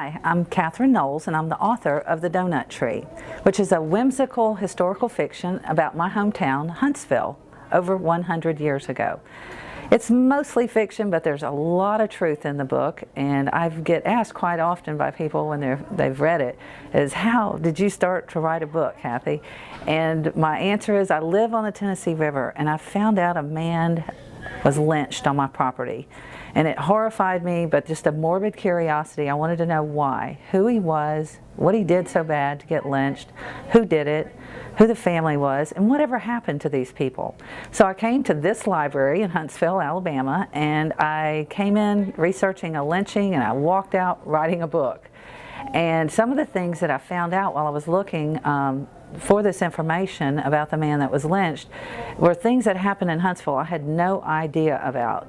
Hi, I'm Catherine Knowles, and I'm the author of The Doughnut Tree, which is a whimsical historical fiction about my hometown, Huntsville, over 100 years ago. It's mostly fiction, but there's a lot of truth in the book, and I get asked quite often by people when they've read it, is how did you start to write a book, Kathy? And my answer is I live on the Tennessee River, and I found out a man was lynched on my property. And it horrified me, but just a morbid curiosity. I wanted to know why, who he was, what he did so bad to get lynched, who did it, who the family was, and whatever happened to these people. So I came to this library in Huntsville, Alabama, and I came in researching a lynching, and I walked out writing a book. And some of the things that I found out while I was looking for this information about the man that was lynched were things that happened in Huntsville I had no idea about.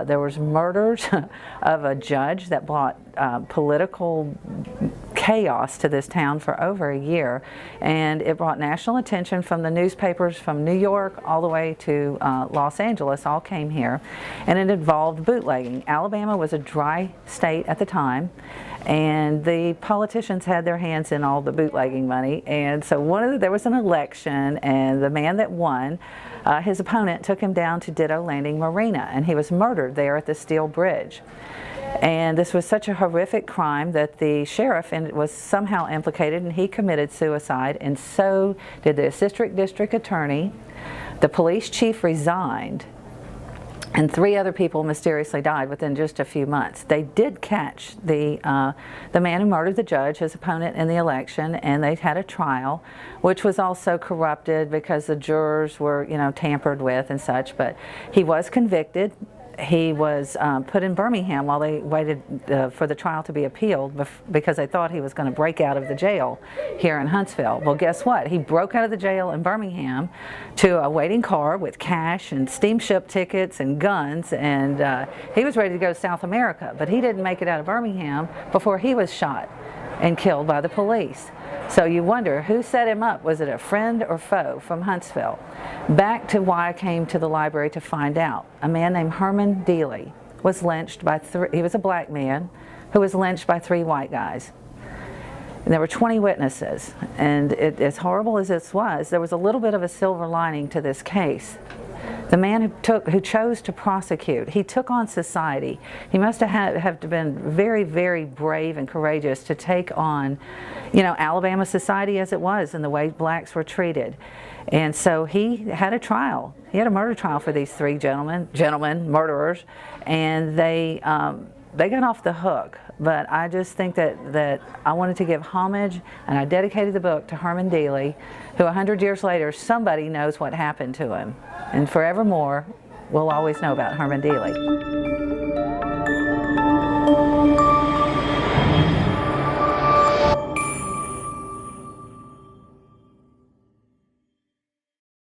There was murders of a judge that brought political chaos to this town for over a year, and it brought national attention from the newspapers from New York all the way to Los Angeles, all came here, and it involved bootlegging. Alabama was a dry state at the time, and the politicians had their hands in all the bootlegging money, and so there was an election, and the man that won, his opponent took him down to Ditto Landing Marina, and he was murdered there at the Steel Bridge. And this was such a horrific crime that the sheriff was somehow implicated, and he committed suicide, and so did the assistant district attorney. The police chief resigned, and 3 other people mysteriously died within just a few months. They did catch the man who murdered the judge, his opponent in the election, and they had a trial, which was also corrupted because the jurors were, tampered with and such. But he was convicted. He was put in Birmingham while they waited for the trial to be appealed because they thought he was going to break out of the jail here in Huntsville. Well, guess what? He broke out of the jail in Birmingham to a waiting car with cash and steamship tickets and guns, and he was ready to go to South America, but he didn't make it out of Birmingham before he was shot and killed by the police. So you wonder, who set him up? Was it a friend or foe from Huntsville? Back to why I came to the library to find out. A man named Herman Dealey was lynched by he was a black man who was lynched by 3 white guys. And there were 20 witnesses, and as horrible as this was, there was a little bit of a silver lining to this case. The man who chose to prosecute, he took on society. He must have been very, very brave and courageous to take on, Alabama society as it was and the way blacks were treated. And so he had a trial. He had a murder trial for these 3 gentlemen, murderers, and they got off the hook. But I just think that I wanted to give homage, and I dedicated the book to Herman Dealey, who 100 years later, somebody knows what happened to him. And forevermore, we'll always know about Herman Dealey.